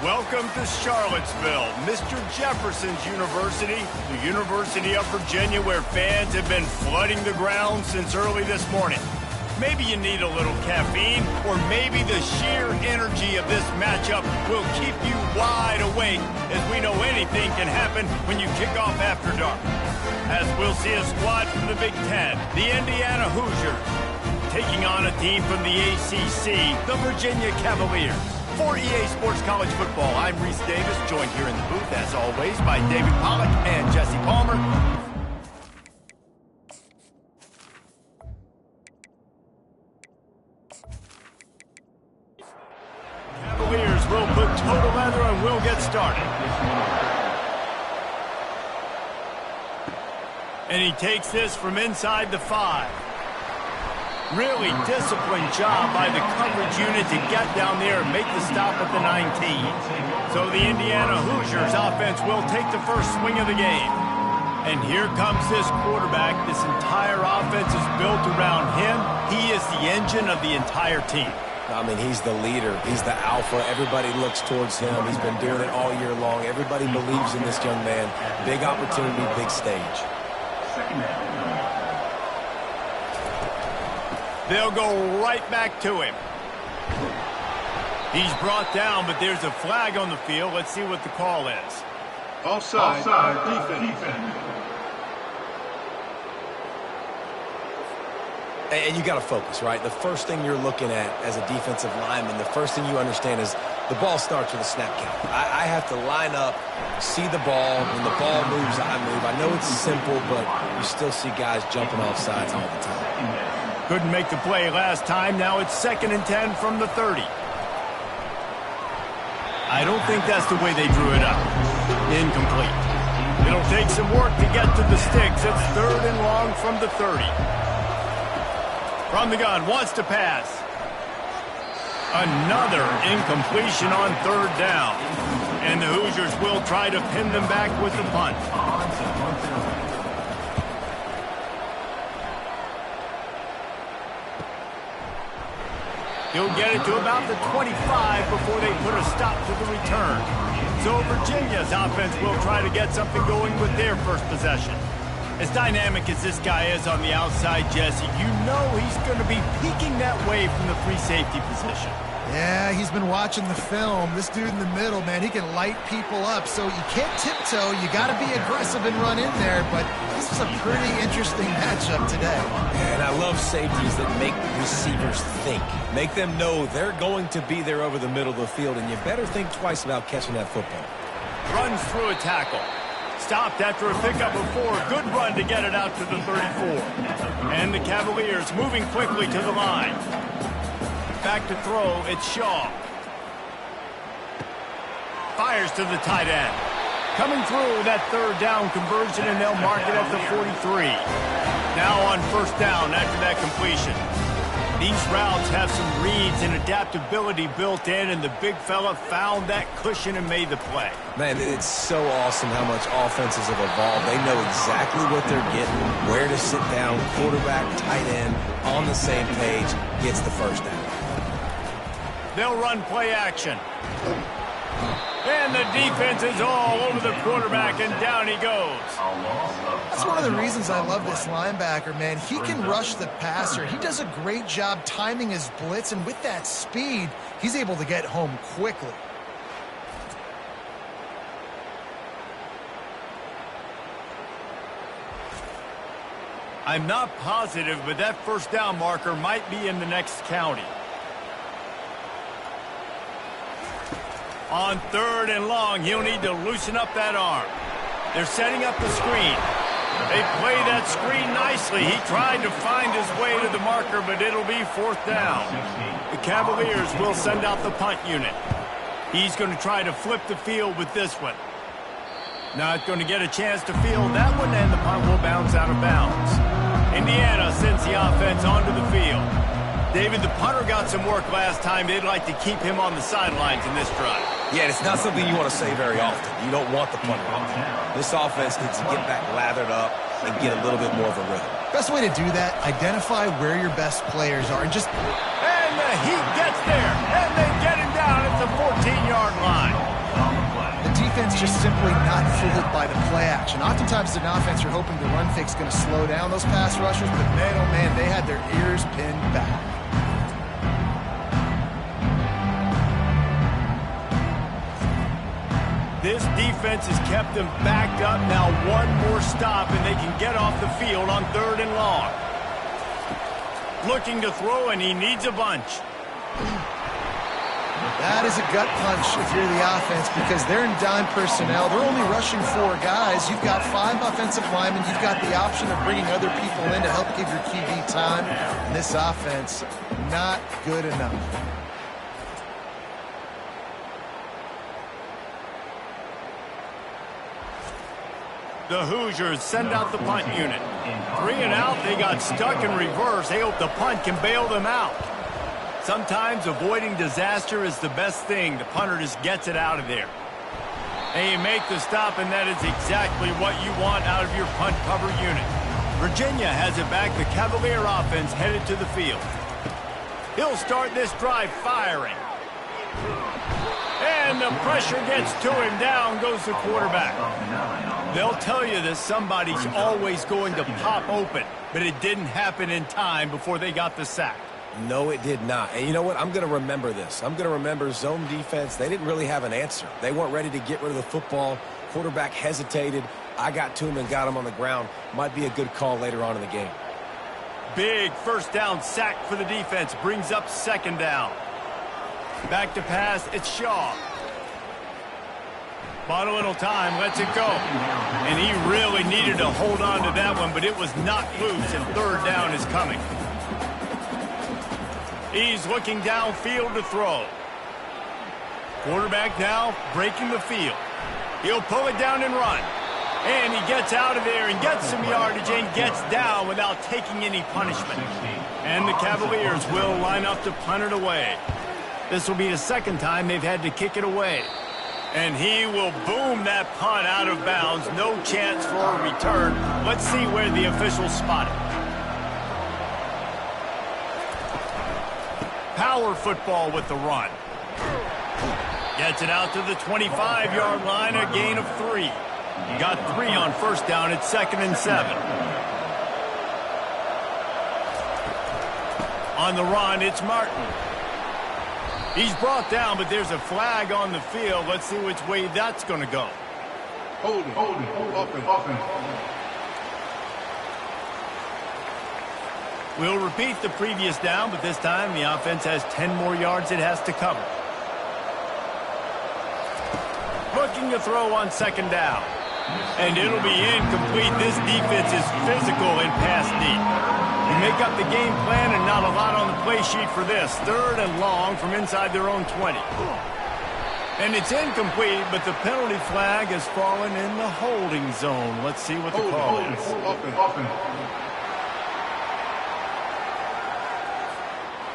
Welcome to Charlottesville, Mr. Jefferson's University, the University of Virginia, where fans have been flooding the ground since early this morning. Maybe you need a little caffeine, or maybe the sheer energy of this matchup will keep you wide awake, as we know anything can happen when you kick off after dark. As we'll see a squad from the Big Ten, the Indiana Hoosiers, taking on a team from the ACC, the Virginia Cavaliers. For EA Sports College Football, I'm Reese Davis, joined here in the booth, as always, by David Pollack and Jesse Palmer. Cavaliers will put total leather and we'll get started. And he takes this from inside the 5. Really disciplined job by the coverage unit to get down there and make the stop at the 19. So the Indiana Hoosiers offense will take the first swing of the game. And here comes this quarterback. This entire offense is built around him. He is the engine of the entire team. I mean, he's the leader. He's the alpha. Everybody looks towards him. He's been doing it all year long. Everybody believes in this young man. Big opportunity, big stage. They'll go right back to him. He's brought down, but there's a flag on the field. Let's see what the call is. Offside. Defense. And you got to focus, right? The first thing you're looking at as a defensive lineman, the first thing you understand is the ball starts with a snap count. I have to line up, see the ball. When the ball moves, I move. I know it's simple, but you still see guys jumping off sides all the time. Couldn't make the play last time. Now it's 2nd and 10 from the 30. I don't think that's the way they drew it up. Incomplete. It'll take some work to get to the sticks. It's 3rd and long from the 30. From the gun, wants to pass. Another incompletion on 3rd down. And the Hoosiers will try to pin them back with the punt. He'll get it to about the 25 before they put a stop to the return. So Virginia's offense will try to get something going with their first possession. As dynamic as this guy is on the outside, Jesse, you know he's going to be peeking that way from the free safety position. Yeah, he's been watching the film. This dude in the middle, man, he can light people up. So you can't tiptoe. You got to be aggressive and run in there. But this is a pretty interesting matchup today. And I love safeties that make receivers think. Make them know they're going to be there over the middle of the field, and you better think twice about catching that football. Runs through a tackle. Stopped after a pickup of 4. Good run to get it out to the 34. And the Cavaliers moving quickly to the line. Back to throw, it's Shaw. Fires to the tight end. Coming through that 3rd down conversion, and they'll mark it at the 43. Now on 1st down after that completion. These routes have some reads and adaptability built in, and the big fella found that cushion and made the play. Man, it's so awesome how much offenses have evolved. They know exactly what they're getting, where to sit down, quarterback, tight end, on the same page, gets the 1st down. They'll run play action. And the defense is all over the quarterback, and down he goes. That's one of the reasons I love this linebacker, man. He can rush the passer. He does a great job timing his blitz, and with that speed, he's able to get home quickly. I'm not positive, but that 1st down marker might be in the next county. On 3rd and long, he'll need to loosen up that arm. They're setting up the screen. They play that screen nicely. He tried to find his way to the marker, but it'll be 4th down. The Cavaliers will send out the punt unit. He's going to try to flip the field with this one. Not going to get a chance to field that one, and the punt will bounce out of bounds. Indiana sends the offense onto the field. David, the punter got some work last time. They'd like to keep him on the sidelines in this drive. Yeah, it's not something you want to say very often. You don't want the punter out. This offense needs to get back lathered up and get a little bit more of a rhythm. Best way to do that, identify where your best players are and just... And the Heat gets there, and they get him down at the 14-yard line. just simply not fooled by the play action. Oftentimes as an offense, you're hoping the run fake's going to slow down those pass rushers, but man, oh man, they had their ears pinned back. This defense has kept them backed up. Now one more stop, and they can get off the field on 3rd and long. Looking to throw, and he needs a bunch. That is a gut punch if you're the offense because they're in dime personnel. They're only rushing 4 guys. You've got 5 offensive linemen. You've got the option of bringing other people in to help give your QB time. And this offense, not good enough. The Hoosiers send out the punt unit. 3 and out, they got stuck in reverse. They hope the punt can bail them out. Sometimes avoiding disaster is the best thing. The punter just gets it out of there. They make the stop, and that is exactly what you want out of your punt cover unit. Virginia has it back. The Cavalier offense headed to the field. He'll start this drive firing. And the pressure gets to him. Down goes the quarterback. They'll tell you that somebody's always going to pop open, but it didn't happen in time before they got the sack. No, it did not. And you know what? I'm going to remember this. I'm going to remember zone defense. They didn't really have an answer. They weren't ready to get rid of the football. Quarterback hesitated. I got to him and got him on the ground. Might be a good call later on in the game. Big first down sack for the defense. Brings up 2nd down. Back to pass. It's Shaw. Bought a little time. Lets it go. And he really needed to hold on to that one, but it was knocked loose, and 3rd down is coming. He's looking downfield to throw. Quarterback now breaking the field. He'll pull it down and run. And he gets out of there and gets some yardage and gets down without taking any punishment. And the Cavaliers will line up to punt it away. This will be the 2nd time they've had to kick it away. And he will boom that punt out of bounds. No chance for a return. Let's see where the officials spot it. Power football with the run. Gets it out to the 25-yard line, a gain of 3. Got 3 on 1st down. It's 2nd and 7. On the run, it's Martin. He's brought down, but there's a flag on the field. Let's see which way that's going to go. Holding, offense. We'll repeat the previous down, but this time the offense has 10 more yards it has to cover. Looking to throw on 2nd down. And it'll be incomplete. This defense is physical and pass deep. You make up the game plan and not a lot on the play sheet for this. 3rd and long from inside their own 20. And it's incomplete, but the penalty flag has fallen in the holding zone. Let's see what the call is. Offense.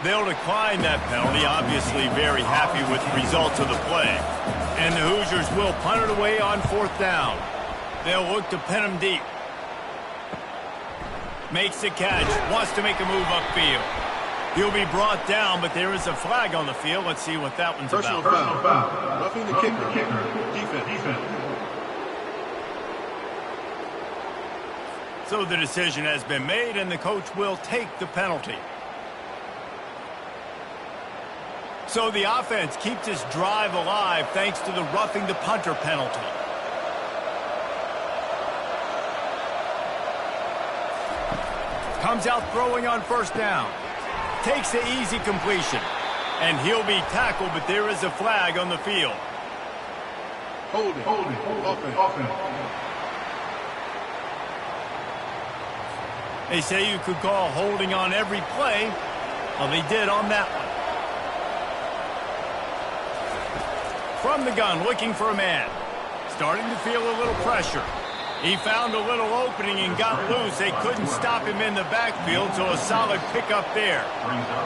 They'll decline that penalty, obviously very happy with the results of the play. And the Hoosiers will punt it away on 4th down. They'll look to pin him deep. Makes the catch, wants to make a move upfield. He'll be brought down, but there is a flag on the field. Let's see what that one's about. Personal foul. Roughing the kicker. Defense. So the decision has been made, and the coach will take the penalty. So the offense keeps this drive alive thanks to the roughing the punter penalty. Comes out throwing on 1st down. Takes the easy completion. And he'll be tackled, but there is a flag on the field. Holding. Offense. They say you could call holding on every play. Well, they did on that one. From the gun, looking for a man. Starting to feel a little pressure. He found a little opening and got loose. They couldn't stop him in the backfield, so a solid pickup there.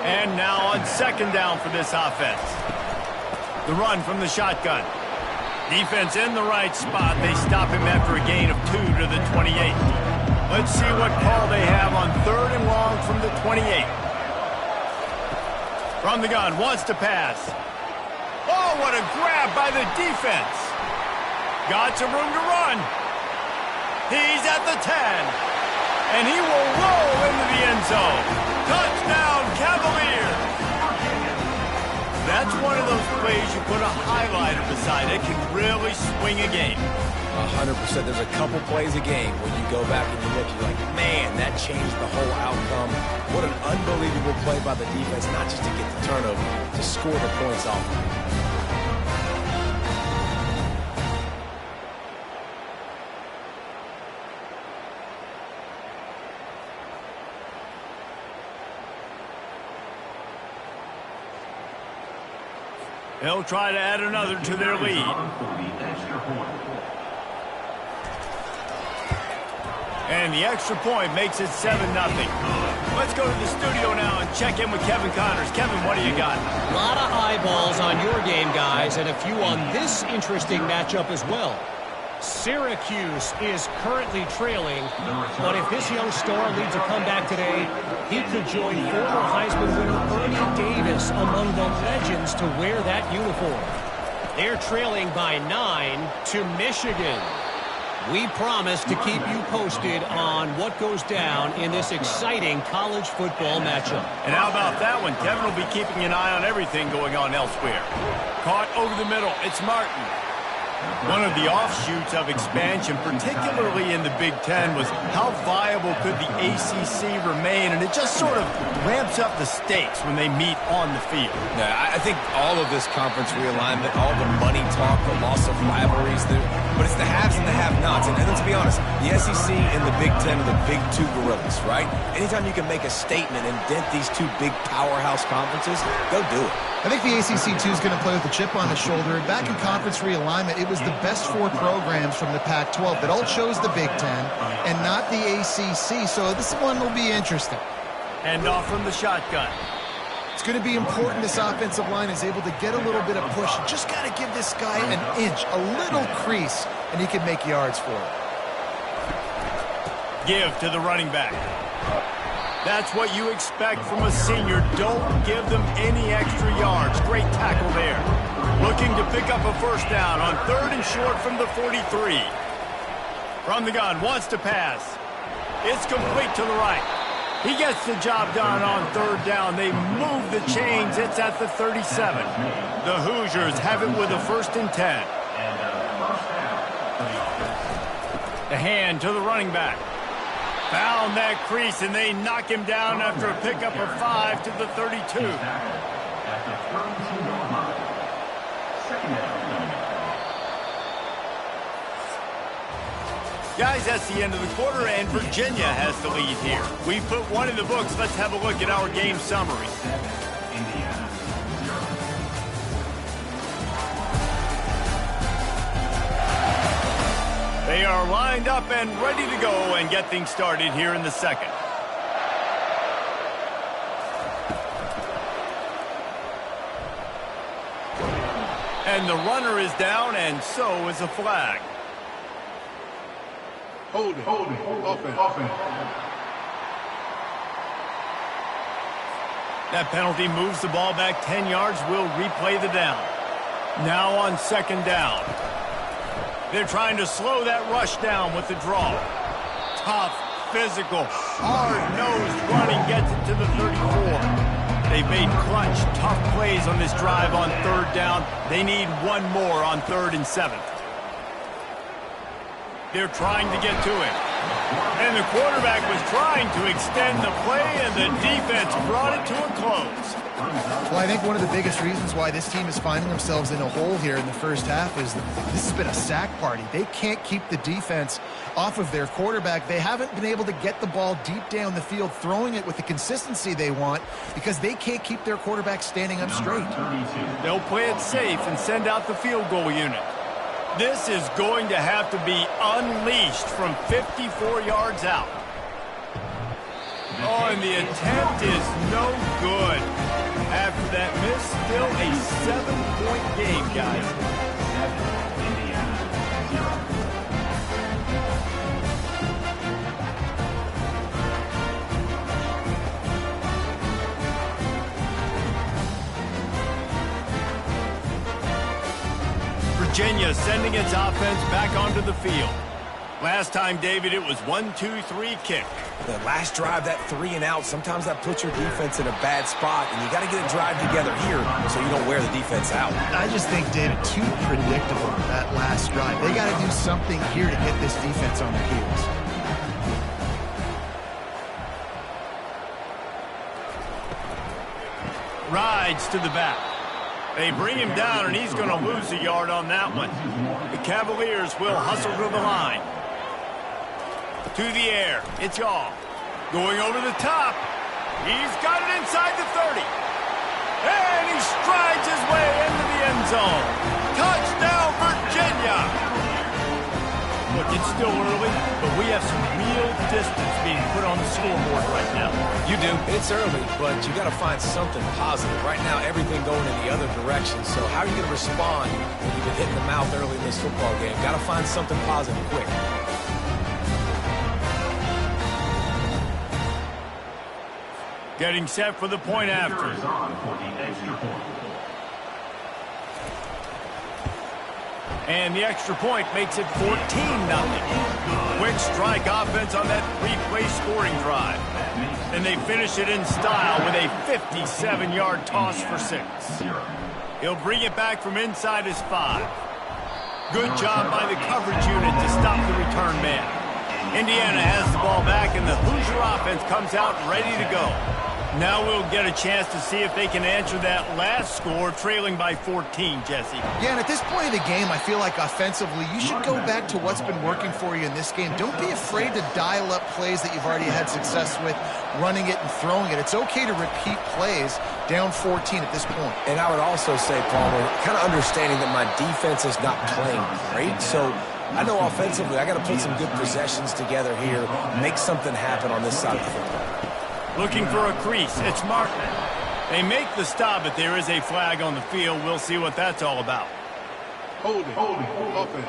And now on 2nd down for this offense. The run from the shotgun. Defense in the right spot. They stop him after a gain of 2 to the 28. Let's see what call they have on 3rd and long from the 28. From the gun, wants to pass. Oh, what a grab by the defense. Got some room to run. He's at the 10. And he will roll into the end zone. Touchdown, Cavaliers! That's one of those plays you put a highlighter beside it, can really swing a game. 100%. There's a couple plays a game when you go back and you look, you're like, man, that changed the whole outcome. What an unbelievable play by the defense, not just to get the turnover, to score the points off of it. They'll try to add another to their lead. And the extra point makes it 7-0. Let's go to the studio now and check in with Kevin Connors. Kevin, what do you got? A lot of eyeballs on your game, guys, and a few on this interesting matchup as well. Syracuse is currently trailing, but if this young star leads a comeback today, he could join former Heisman winner Ernie Davis among the legends to wear that uniform. They're trailing by 9 to Michigan. We promise to keep you posted on what goes down in this exciting college football matchup. And how about that one? Kevin will be keeping an eye on everything going on elsewhere. Caught over the middle. It's Martin. One of the offshoots of expansion, particularly in the Big Ten, was how viable could the ACC remain, and it just sort of ramps up the stakes when they meet on the field. Yeah, I think all of this conference realignment, all the money talk, the loss of rivalries, but it's the haves and the have-nots. And let's be honest, the SEC and the Big Ten are the big two gorillas, right? Anytime you can make a statement and dent these two big powerhouse conferences, go do it. I think the ACC, too, is going to play with a chip on his shoulder. Back in conference realignment, it was the best 4 programs from the Pac-12 that all chose the Big Ten and not the ACC, so this one will be interesting. And off from the shotgun. It's going to be important this offensive line is able to get a little bit of push. You just got to give this guy an inch, a little crease, and he can make yards for it. Give to the running back. That's what you expect from a senior. Don't give them any extra yards. Great tackle there. Looking to pick up a first down on 3rd and short from the 43. From the gun, wants to pass. It's complete to the right. He gets the job done on 3rd down. They move the chains. It's at the 37. The Hoosiers have it with a 1st and 10. The hand to the running back. Found that crease, and they knock him down after a pickup of 5 to the 32. Guys, that's the end of the quarter, and Virginia has the lead here. We've put one in the books. Let's have a look at our game summary. They are lined up and ready to go and get things started here in the second. And the runner is down, and so is a flag. Hold it. Offense. That penalty moves the ball back 10 yards. We'll replay the down. Now on 2nd down. They're trying to slow that rush down with the draw. Tough, physical, hard-nosed running gets it to the 34. They've made clutch, tough plays on this drive on 3rd down. They need one more on 3rd and 7th. They're trying to get to him. And the quarterback was trying to extend the play, and the defense brought it to a close. Well, I think one of the biggest reasons why this team is finding themselves in a hole here in the first half is that this has been a sack party. They can't keep the defense off of their quarterback. They haven't been able to get the ball deep down the field, throwing it with the consistency they want because they can't keep their quarterback standing up straight. They'll play it safe and send out the field goal unit. This is going to have to be unleashed from 54 yards out. Oh, and the attempt is no good. After that miss, still a 7-point game, guys. Virginia sending its offense back onto the field. Last time, David, it was 1-2-3 kick. The last drive, that 3 and out, sometimes that puts your defense in a bad spot, and you got to get a drive together here so you don't wear the defense out. I just think, David, too predictable that last drive. They got to do something here to get this defense on their heels. Rides to the back. They bring him down, and he's going to lose a yard on that one. The Cavaliers will hustle to the line. To the air. It's off. Going over the top. He's got it inside the 30. And he strides his way into the end zone. Touchdown, Virginia! Look, it's still early, but we have some real distance being put on the scoreboard right now. You do. It's early, but you got to find something positive. Right now, everything going in the other direction. So how are you going to respond when you've been hitting the mouth early in this football game? Got to find something positive quick. Getting set for the point after. And the extra point makes it 14-0. Quick strike offense on that 3-play scoring drive. And they finish it in style with a 57-yard toss for 6. He'll bring it back from inside his 5. Good job by the coverage unit to stop the return man. Indiana has the ball back, and the Hoosier offense comes out ready to go. Now we'll get a chance to see if they can answer that last score, trailing by 14, Jesse. Yeah, and at this point of the game, I feel like offensively, you should go back to what's been working for you in this game. Don't be afraid to dial up plays that you've already had success with, running it and throwing it. It's okay to repeat plays down 14 at this point. And I would also say, Palmer, kind of understanding that my defense is not playing great, so I know offensively I got to put some good possessions together here, make something happen on this side of the football. Looking for a crease. It's Martin. They make the stop, but there is a flag on the field. We'll see what that's all about. Holding, offense.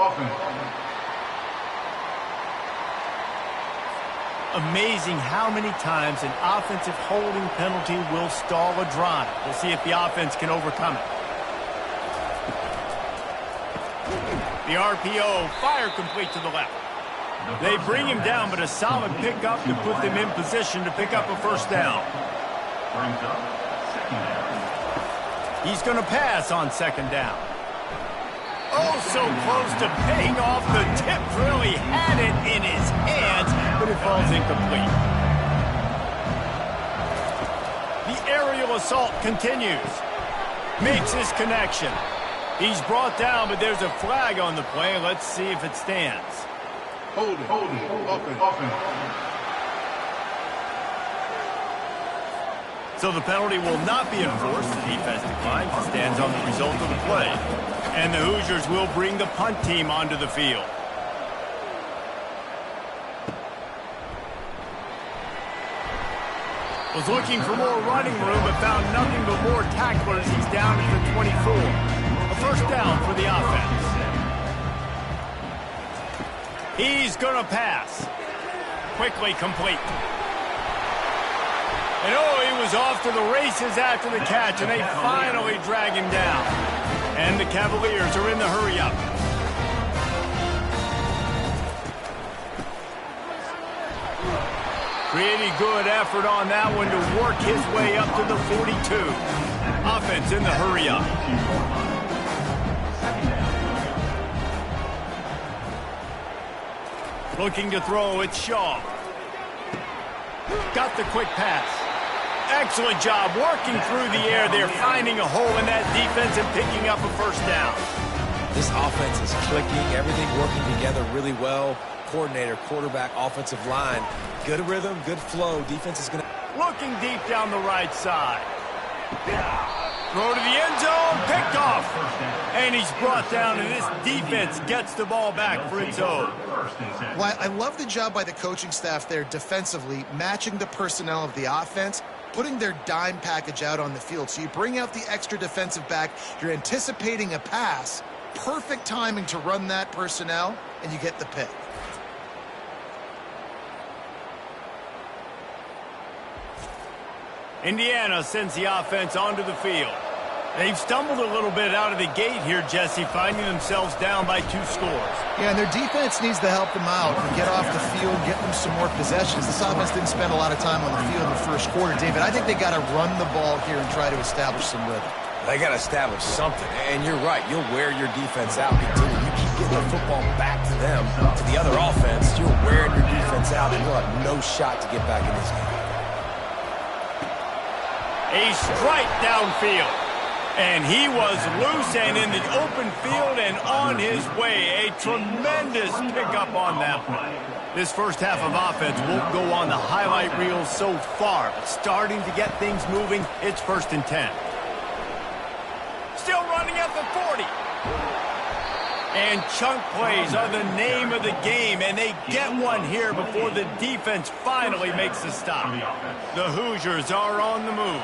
Amazing how many times an offensive holding penalty will stall a drive. We'll see if the offense can overcome it. The RPO, fire complete to the left. They bring him down, but a solid pickup to put them in position to pick up a first down. He's going to pass on second down. Oh, so close to paying off. The tip really had it in his hands, but it falls incomplete. The aerial assault continues. Makes his connection. He's brought down, but there's a flag on the play. Let's see if it stands. Holding, offense. So the penalty will not be enforced. The defense declines and stands on the result of the play. And the Hoosiers will bring the punt team onto the field. Was looking for more running room, but found nothing but more tacklers. He's down at the 24. A first down for the offense. He's going to pass. Quickly complete. And oh, he was off to the races after the catch, and they finally drag him down. And the Cavaliers are in the hurry-up. Pretty good effort on that one to work his way up to the 42. Offense in the hurry-up. Looking to throw, it's Shaw. Got the quick pass. Excellent job working through the air. They're finding a hole in that defense and picking up a first down. This offense is clicking, everything working together really well. Coordinator, quarterback, offensive line. Good rhythm, good flow. Defense is going to... Looking deep down the right side. Throw to the end zone, picked off. And he's brought down, and this defense gets the ball back for its own. Well, I love the job by the coaching staff there defensively, matching the personnel of the offense, putting their dime package out on the field. So you bring out the extra defensive back, you're anticipating a pass, perfect timing to run that personnel, and you get the pick. Indiana sends the offense onto the field. They've stumbled a little bit out of the gate here, Jesse, finding themselves down by 2 scores. Yeah, and their defense needs to help them out and get off the field, get them some more possessions. This offense didn't spend a lot of time on the field in the first quarter, David. I think they got to run the ball here and try to establish some rhythm. They got to establish something, and you're right. You'll wear your defense out. Continue. You keep getting the football back to them, to the other offense. You're wearing your defense out, and you'll have no shot to get back in this game. A strike downfield. And he was loose and in the open field and on his way. A tremendous pickup on that one. This first half of offense won't go on the highlight reel so far, but starting to get things moving, it's 1st and 10. Still running at the 40. And chunk plays are the name of the game, and they get one here before the defense finally makes a stop. The Hoosiers are on the move.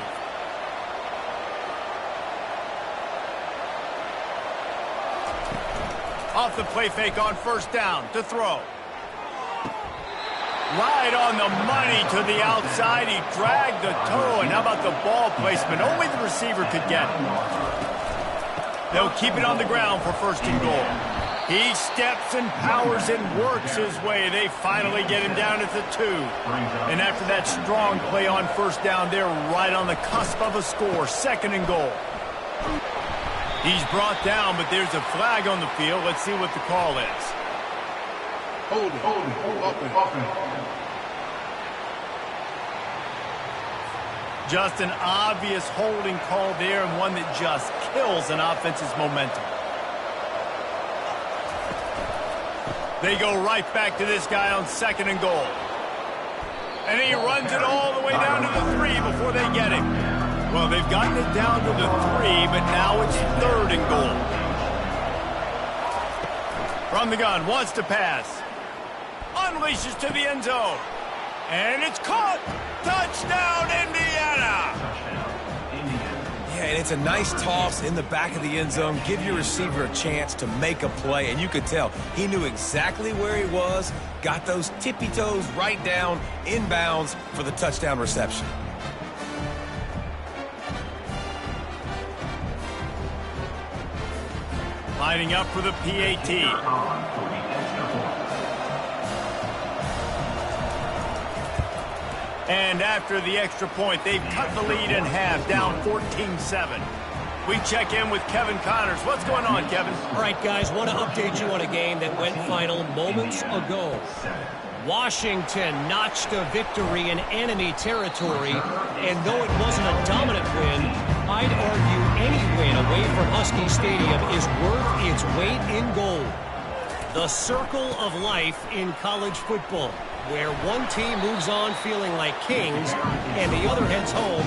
Off the play fake on 1st down to throw. Right on the money to the outside. He dragged the toe, and how about the ball placement? Only the receiver could get it. They'll keep it on the ground for 1st and goal. He steps and powers and works his way. They finally get him down at the 2. And after that strong play on 1st down, they're right on the cusp of a score. 2nd and goal. He's brought down, but there's a flag on the field. Let's see what the call is. Hold it. Just an obvious holding call there, and one that just kills an offense's momentum. They go right back to this guy on 2nd and goal. And he runs it all the way down to the 3 before they get him. Well, they've gotten it down to the 3, but now it's 3rd and goal. From the gun, wants to pass. Unleashes to the end zone. And it's caught. Touchdown, Indiana. Yeah, and it's a nice toss in the back of the end zone. Give your receiver a chance to make a play, and you could tell he knew exactly where he was, got those tippy toes right down, inbounds for the touchdown reception. Lining up for the PAT. And after the extra point, they've cut the lead in half, down 14-7. We check in with Kevin Connors. What's going on, Kevin? All right, guys, want to update you on a game that went final moments ago. Washington notched a victory in enemy territory, and though it wasn't a dominant win, I'd argue any win away from Husky Stadium is worth its weight in gold. The circle of life in college football, where one team moves on feeling like kings and the other heads home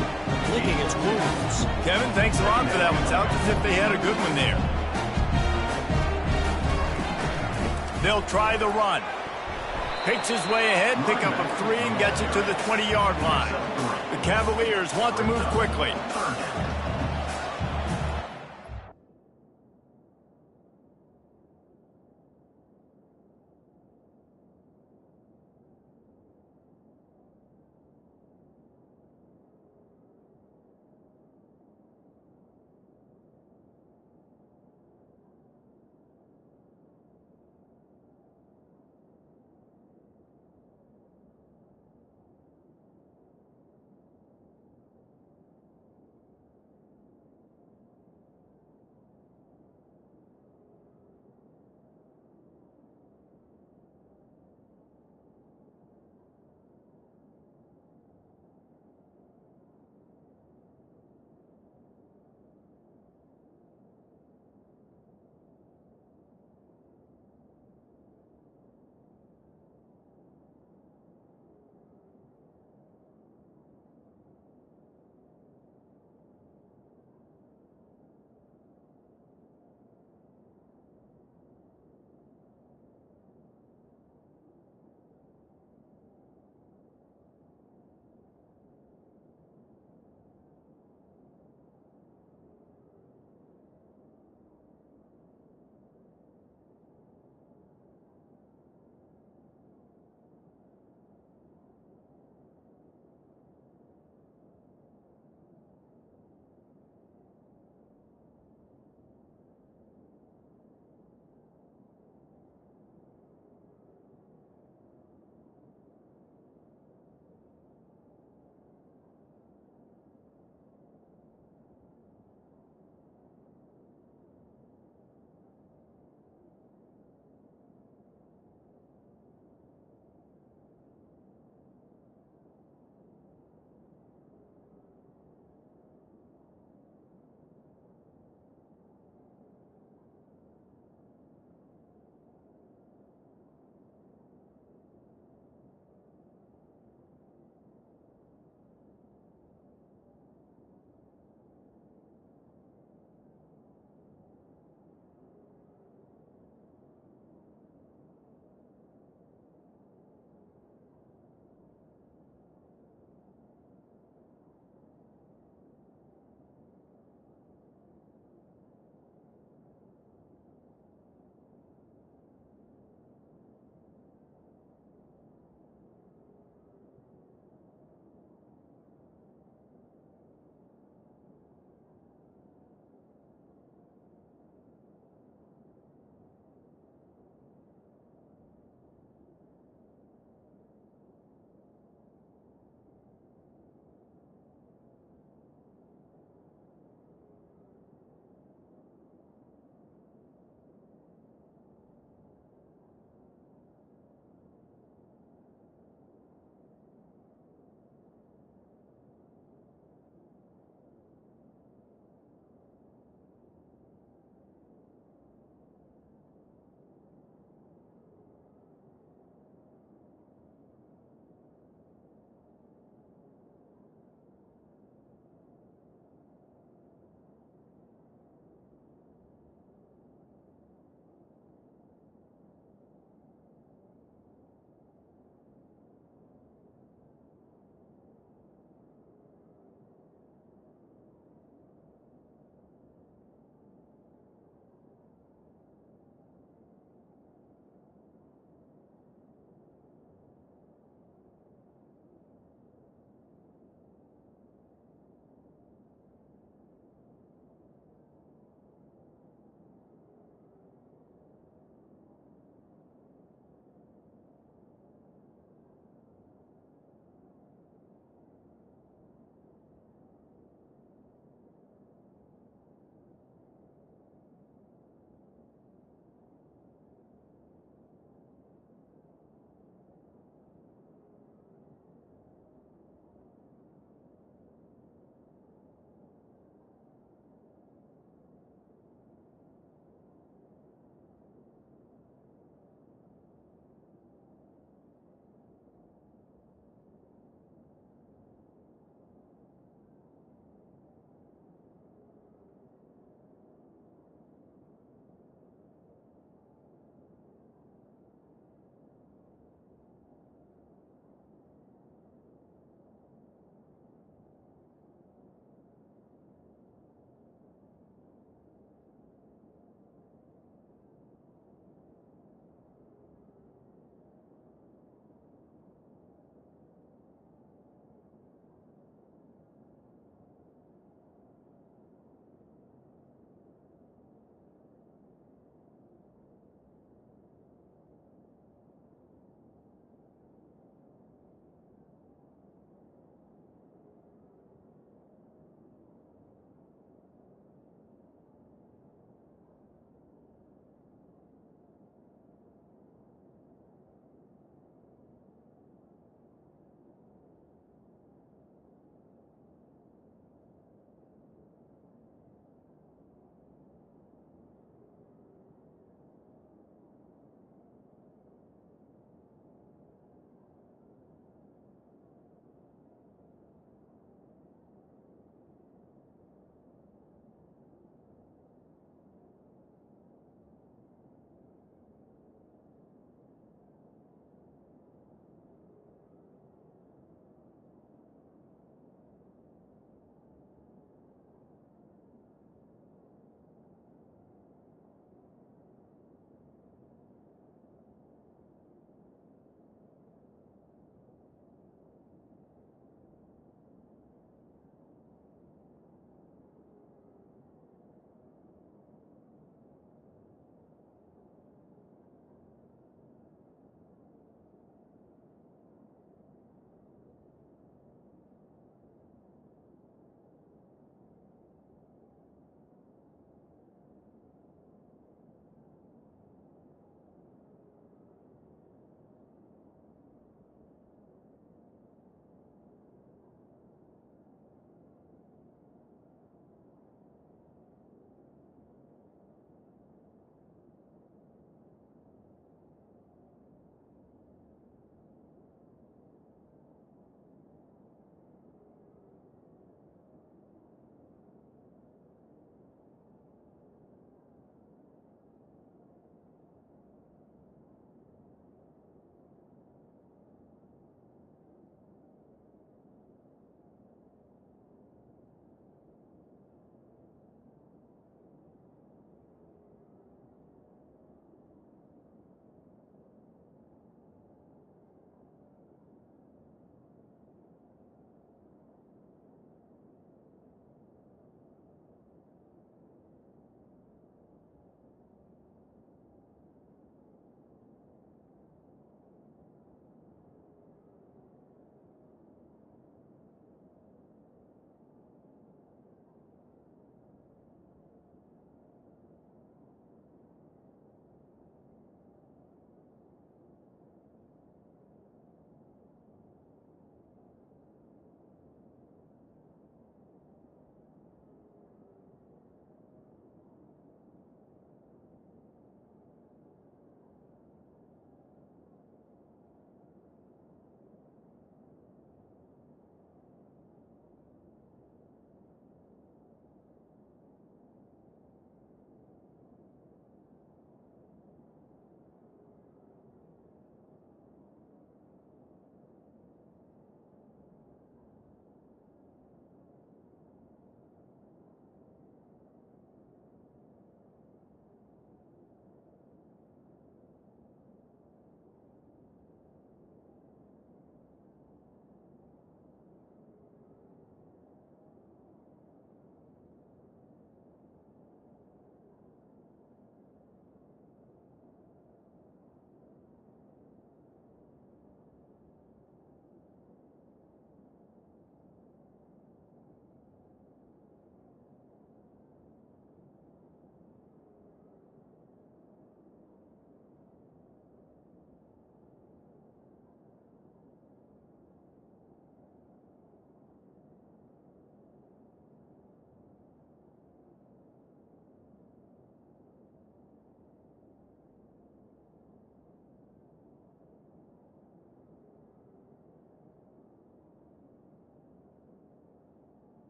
licking its wounds. Kevin, thanks a lot for that one. Sounds as if they had a good one there. They'll try the run. Picks his way ahead, pick up of 3, and gets it to the 20-yard line. The Cavaliers want to move quickly.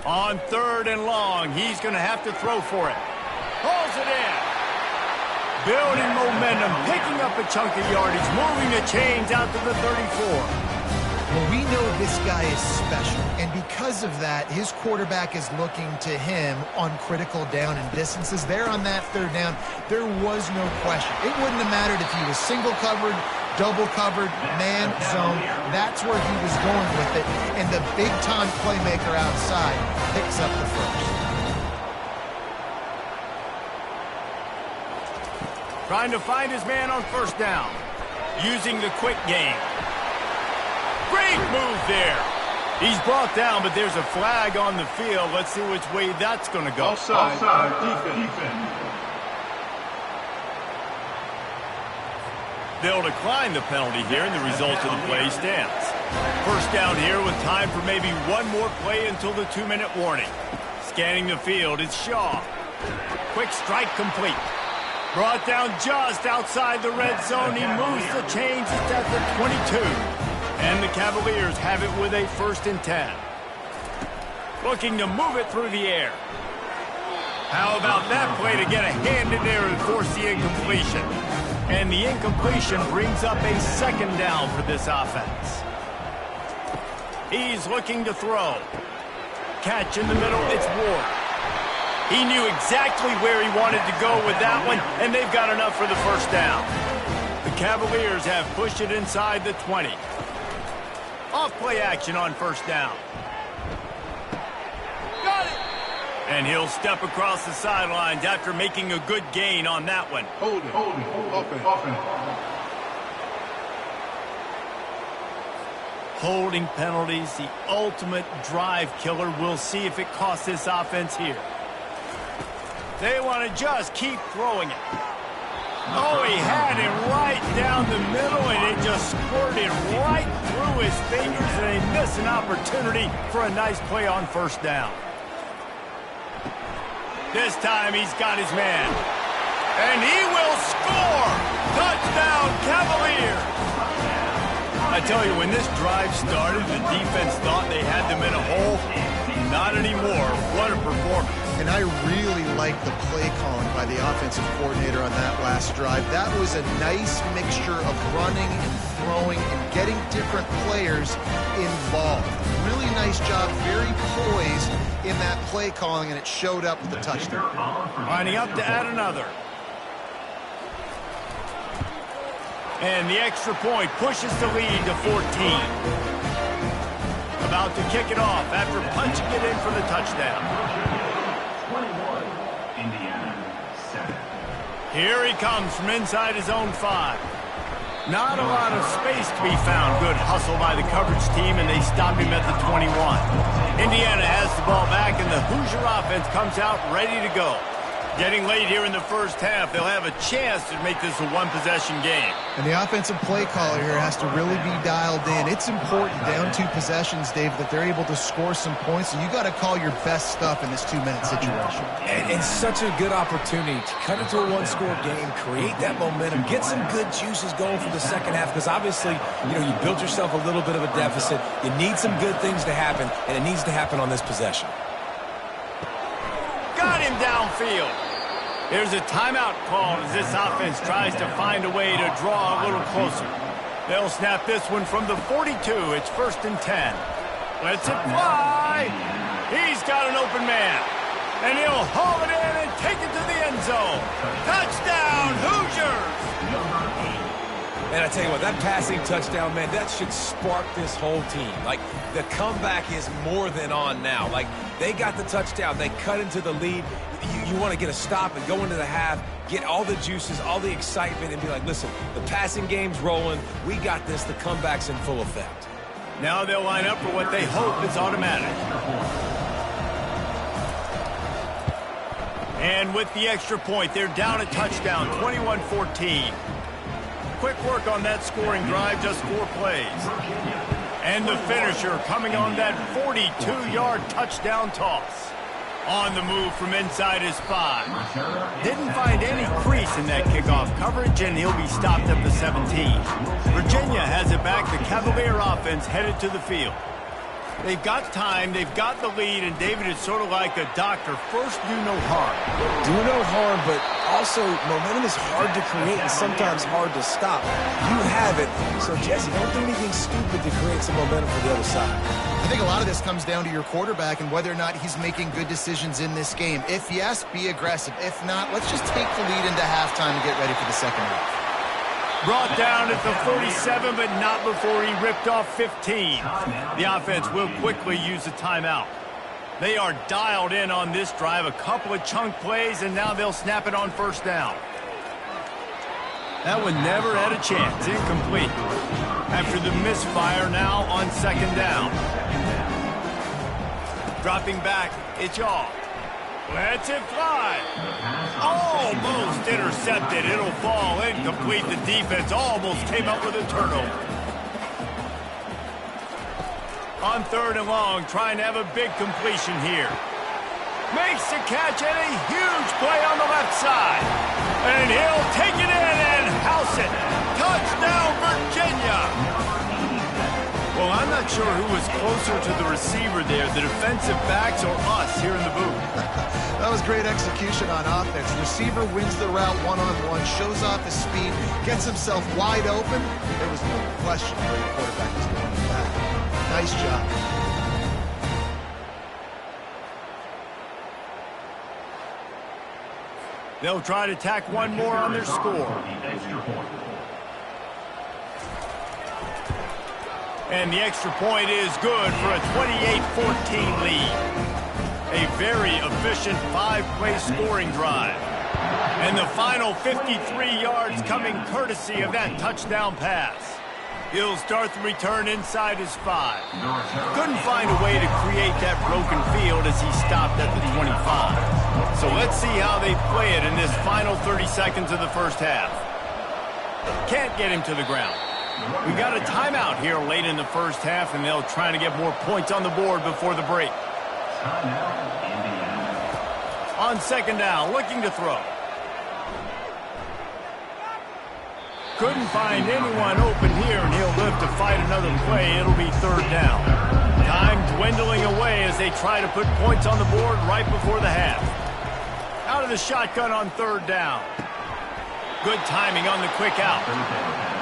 On 3rd and long, he's going to have to throw for it. Pulls it in. Building momentum, picking up a chunk of yardage, moving the chains out to the 34. Well, we know this guy is special, and because of that, his quarterback is looking to him on critical down and distances. There on that 3rd down, there was no question. It wouldn't have mattered if he was single covered, double covered, man zone. That's where he was going with it, and the big-time playmaker outside picks up the first. Trying to find his man on 1st down. Using the quick game. Great move there. He's brought down, but there's a flag on the field. Let's see which way that's going to go. Offside. Defense. They'll decline the penalty here, and the result of the play stands. 1st down here with time for maybe one more play until the 2-minute warning. Scanning the field, it's Shaw. Quick strike complete. Brought down just outside the red zone. He moves the chains. It's at the 22. And the Cavaliers have it with a 1st and 10. Looking to move it through the air. How about that play to get a hand in there and force the incompletion? And the incompletion brings up a 2nd down for this offense. He's looking to throw. Catch in the middle, it's Ward. He knew exactly where he wanted to go with that one, and they've got enough for the 1st down. The Cavaliers have pushed it inside the 20. Off play action on 1st down. Got it! And he'll step across the sidelines after making a good gain on that one. Holding. Offense. Holding penalties, the ultimate drive killer. We'll see if it costs this offense here. They want to just keep throwing it. Oh, he had it right down the middle, and it just squirted right through his fingers, and they miss an opportunity for a nice play on 1st down. This time he's got his man. And he will score! Touchdown, Cavaliers! I tell you, when this drive started, the defense thought they had them in a hole. Not anymore. What a performance. And I really like the play calling by the offensive coordinator on that last drive. That was a nice mixture of running and throwing and getting different players involved. Really nice job, very poised in that play calling, and it showed up with the touchdown. Lining up to add another. And the extra point pushes the lead to 14. About to kick it off after punching it in for the touchdown. Here he comes from inside his own 5. Not a lot of space to be found. Good hustle by the coverage team, and they stop him at the 21. Indiana has the ball back, and the Hoosier offense comes out ready to go. Getting late here in the 1st half, they'll have a chance to make this a one-possession game. And the offensive play caller here has to really be dialed in. It's important down 2 possessions, Dave, that they're able to score some points. So you got to call your best stuff in this 2-minute situation. And such a good opportunity to cut into a 1-score game, create that momentum, get some good juices going for the 2nd half, because obviously, you built yourself a little bit of a deficit. You need some good things to happen, and it needs to happen on this possession. Got him downfield. There's a timeout called as this offense tries to find a way to draw a little closer. They'll snap this one from the 42. It's 1st and 10. Lets it fly. He's got an open man. And he'll haul it in and take it to the end zone. Touchdown, Hoosiers! And I tell you what, that passing touchdown, man, that should spark this whole team. Like, the comeback is more than on now. Like, they got the touchdown. They cut into the lead. You want to get a stop and go into the half, get all the juices, all the excitement, and be like, listen, the passing game's rolling. We got this. The comeback's in full effect. Now they'll line up for what they hope is automatic. And with the extra point, they're down a touchdown, 21-14. Quick work on that scoring drive, just 4 plays. And the finisher coming on that 42-yard touchdown toss. On the move from inside his 5. Didn't find any crease in that kickoff coverage, and he'll be stopped at the 17. Virginia has it back. The Cavalier offense headed to the field. They've got time, they've got the lead, and David is sort of like a doctor. First, do no harm. Do no harm, but also momentum is hard to create and sometimes hard to stop. You have it, so Jesse, don't do anything stupid to create some momentum for the other side. I think a lot of this comes down to your quarterback and whether or not he's making good decisions in this game. If yes, be aggressive. If not, let's just take the lead into halftime and get ready for the second half. Brought down at the 47, but not before he ripped off 15. The offense will quickly use a timeout. They are dialed in on this drive, a couple of chunk plays, and now they'll snap it on first down. That one never had a chance. Incomplete. After the misfire, now on second down. Dropping back, it's off. Lets it fly. Almost intercepted. It'll fall incomplete. The defense almost came up with a turnover. On third and long, trying to have a big completion here. Makes the catch and a huge play on the left side. And he'll take it in and house it. Touchdown, Virginia. Well, I'm not sure who was closer to the receiver there, the defensive backs or us here in the booth. That was great execution on offense. Receiver wins the route one-on-one, shows off his speed, gets himself wide open. There was no question where the quarterback was going with that. Nice job. They'll try to tack one more on their score. And the extra point is good for a 28-14 lead. A very efficient five-play scoring drive. And the final 53 yards coming courtesy of that touchdown pass. He'll start the return inside his 5. Couldn't find a way to create that broken field as he stopped at the 25. So let's see how they play it in this final 30 seconds of the first half. Can't get him to the ground. We got a timeout here late in the first half, and they'll try to get more points on the board before the break. On second down, looking to throw. Couldn't find anyone open here, and he'll live to fight another play. It'll be third down. Time dwindling away as they try to put points on the board right before the half. Out of the shotgun on third down. Good timing on the quick out.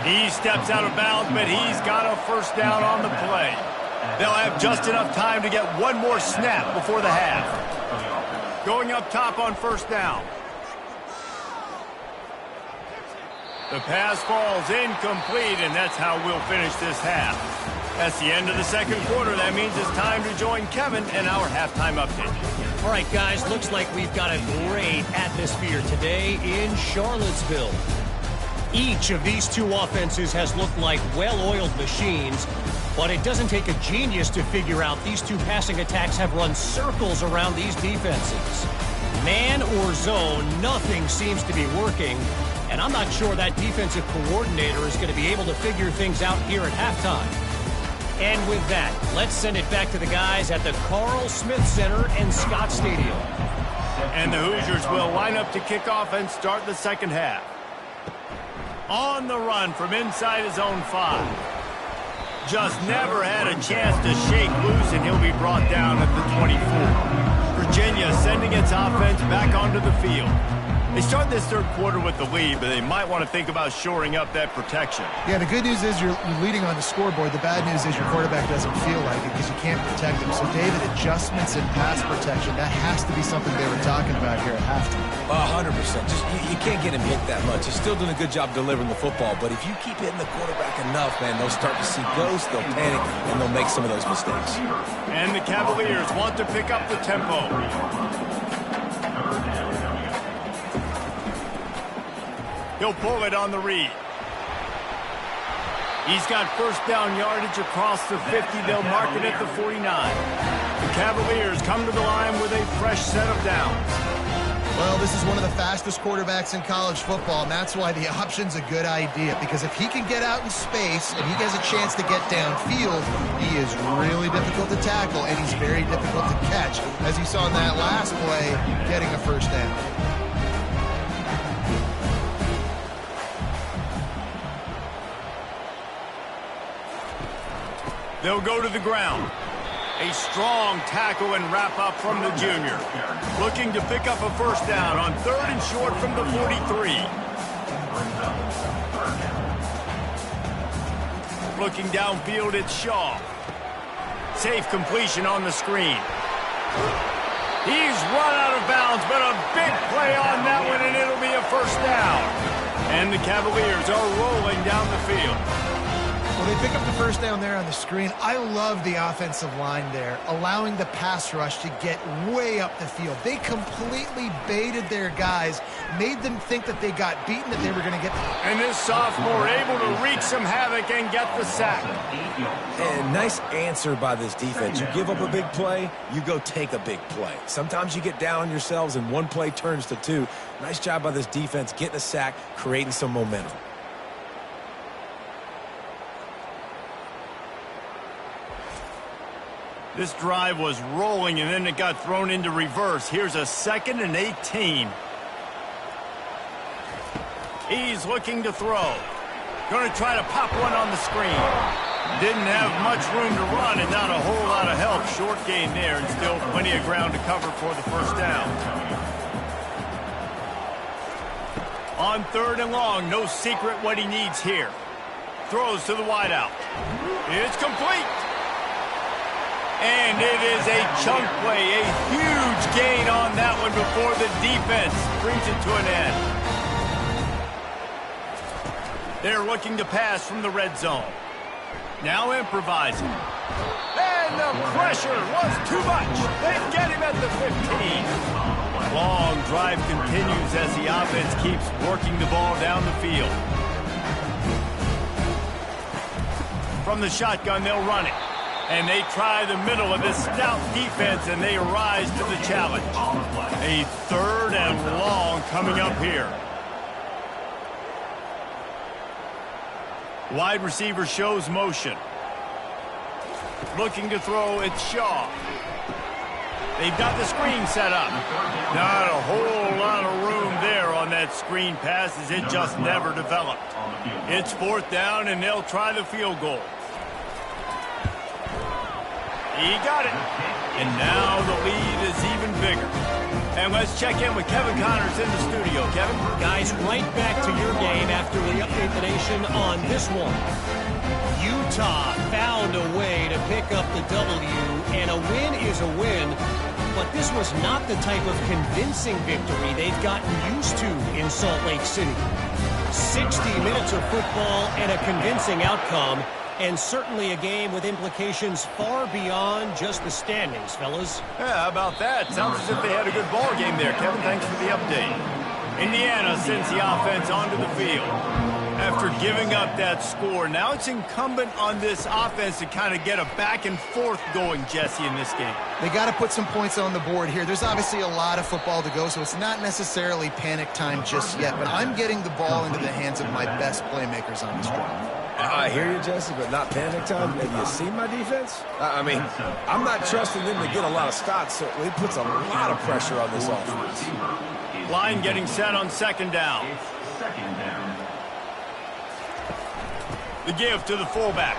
He steps out of bounds, but he's got a first down on the play. They'll have just enough time to get one more snap before the half. Going up top on first down. The pass falls incomplete, and that's how we'll finish this half. That's the end of the second quarter. That means it's time to join Kevin in our halftime update. All right, guys, looks like we've got a great atmosphere today in Charlottesville. Each of these two offenses has looked like well-oiled machines, but it doesn't take a genius to figure out these two passing attacks have run circles around these defenses. Man or zone, nothing seems to be working, and I'm not sure that defensive coordinator is going to be able to figure things out here at halftime. And with that, let's send it back to the guys at the Carl Smith Center and Scott Stadium. And the Hoosiers will line up to kick off and start the second half. On the run from inside his own 5. Just never had a chance to shake loose, and he'll be brought down at the 24. Virginia sending its offense back onto the field. They start this third quarter with the lead, but they might want to think about shoring up that protection. Yeah, the good news is you're leading on the scoreboard. The bad news is your quarterback doesn't feel like it because you can't protect him. So, David, adjustments in pass protection, that has to be something they were talking about here at halftime. 100%. Just you can't get him hit that much. He's still doing a good job delivering the football, but if you keep hitting the quarterback enough, man, they'll start to see ghosts, they'll panic, and they'll make some of those mistakes. And the Cavaliers want to pick up the tempo. He'll pull it on the read. He's got first down yardage across the 50. They'll mark it at the 49. The Cavaliers come to the line with a fresh set of downs. Well, this is one of the fastest quarterbacks in college football, and that's why the option's a good idea. Because if he can get out in space and he has a chance to get downfield, he is really difficult to tackle, and he's very difficult to catch. As you saw in that last play, getting a first down. They'll go to the ground. A strong tackle and wrap-up from the junior. Looking to pick up a first down on 3rd and short from the 43. Looking downfield, it's Shaw. Safe completion on the screen. He's run out of bounds, but a big play on that one, and it'll be a first down. And the Cavaliers are rolling down the field. Well, they pick up the first down there on the screen. I love the offensive line there, allowing the pass rush to get way up the field. They completely baited their guys, made them think that they got beaten, that they were going to get... And this sophomore able to wreak some havoc and get the sack. And nice answer by this defense. You give up a big play, you go take a big play. Sometimes you get down on yourselves and one play turns to two. Nice job by this defense getting a sack, creating some momentum. This drive was rolling, and then it got thrown into reverse. Here's a 2nd and 18. He's looking to throw. Going to try to pop one on the screen. Didn't have much room to run and not a whole lot of help. Short gain there and still plenty of ground to cover for the first down. On 3rd and long, no secret what he needs here. Throws to the wideout. It's complete. And it is a chunk play, a huge gain on that one before the defense brings it to an end. They're looking to pass from the red zone. Now improvising. And the pressure was too much. They get him at the 15. Long drive continues as the offense keeps working the ball down the field. From the shotgun, they'll run it. And they try the middle of this stout defense, and they rise to the challenge. A 3rd and long coming up here. Wide receiver shows motion. Looking to throw, it's Shaw. They've got the screen set up. Not a whole lot of room there on that screen pass as it just never developed. It's 4th down, and they'll try the field goal. He got it. And now the lead is even bigger. And let's check in with Kevin Connors in the studio. Kevin? Guys, right back to your game after we update the nation on this one. Utah found a way to pick up the W, and a win is a win. But this was not the type of convincing victory they've gotten used to in Salt Lake City. 60 minutes of football and a convincing outcome. And certainly a game with implications far beyond just the standings, fellas. Yeah, how about that? Sounds as if they had a good ball game there. Kevin, thanks for the update. Indiana sends the offense onto the field. After giving up that score, now it's incumbent on this offense to kind of get a back and forth going, Jesse, in this game. They got to put some points on the board here. There's obviously a lot of football to go, so it's not necessarily panic time just yet. But I'm getting the ball into the hands of my best playmakers on this drive. I hear you, Jesse, but not panic time. Have you seen my defense? I mean, I'm not trusting them to get a lot of stops, so it puts a lot of pressure on this offense. Line getting set on 2nd down. The give to the fullback.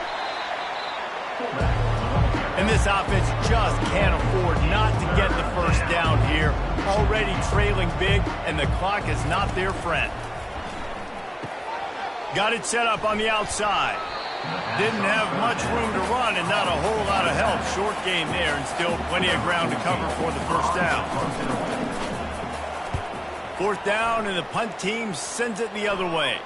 And this offense just can't afford not to get the first down here. Already trailing big, and the clock is not their friend. Got it set up on the outside. Didn't have much room to run and not a whole lot of help. Short game there and still plenty of ground to cover for the first down. 4th down and the punt team sends it the other way.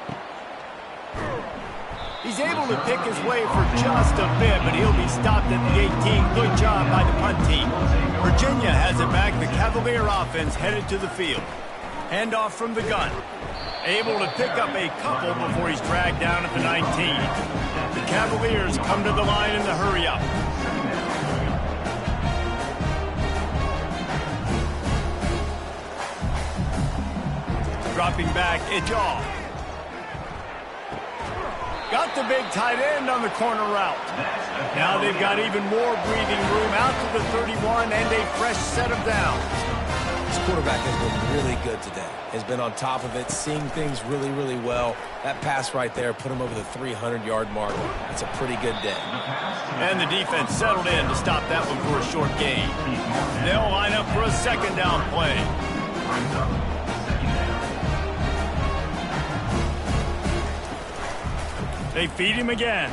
He's able to pick his way for just a bit, but he'll be stopped at the 18. Good job by the punt team. Virginia has it back. The Cavalier offense headed to the field. Handoff from the gun. Able to pick up a couple before he's dragged down at the 19. The Cavaliers come to the line in the hurry-up. Dropping back, edge off. Got the big tight end on the corner route. Now they've got even more breathing room out to the 31 and a fresh set of downs. quarterback has been really good today. Has been on top of it, seeing things really, really well. That pass right there put him over the 300-yard mark. It's a pretty good day. And the defense settled in to stop that one for a short gain. They'll line up for a second down play. They feed him again.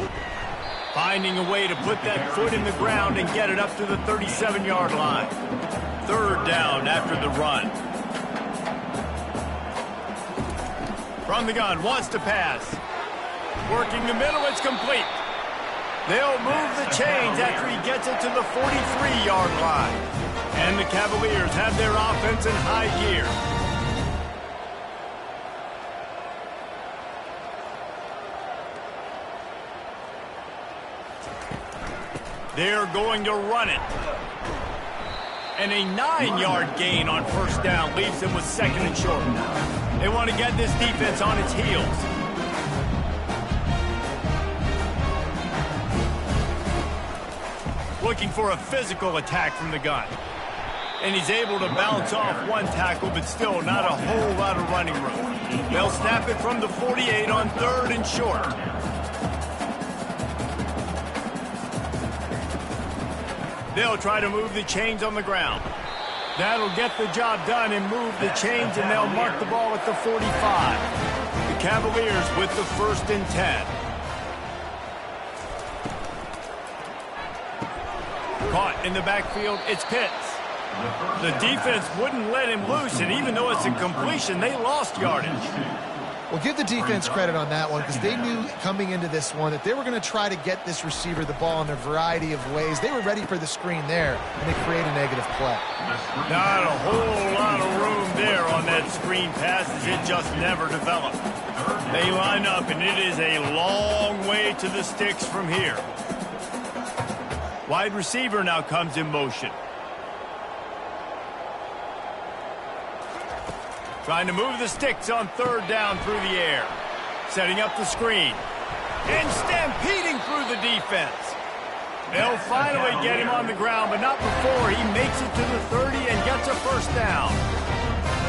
Finding a way to put that foot in the ground and get it up to the 37-yard line. Third down after the run. From the gun, wants to pass. Working the middle, it's complete. They'll move the chains after he gets it to the 43-yard line. And the Cavaliers have their offense in high gear. They're going to run it. And a 9-yard gain on first down leaves them with second and short. They want to get this defense on its heels. Looking for a physical attack from the gun. And he's able to bounce off one tackle, but still not a whole lot of running room. They'll snap it from the 48 on third and short. They'll try to move the chains on the ground. That'll get the job done and move the chains, and they'll mark the ball at the 45. The Cavaliers with the 1st and 10. Caught in the backfield, it's Pitts. The defense wouldn't let him loose, and even though it's a completion, they lost yardage. Well, give the defense credit on that one because they knew coming into this one that they were going to try to get this receiver the ball in a variety of ways. They were ready for the screen there, and they create a negative play. Not a whole lot of room there on that screen pass as it just never developed. They line up, and it is a long way to the sticks from here. Wide receiver now comes in motion. Trying to move the sticks on third down through the air. Setting up the screen. And stampeding through the defense. They'll finally get him on the ground, but not before he makes it to the 30 and gets a first down.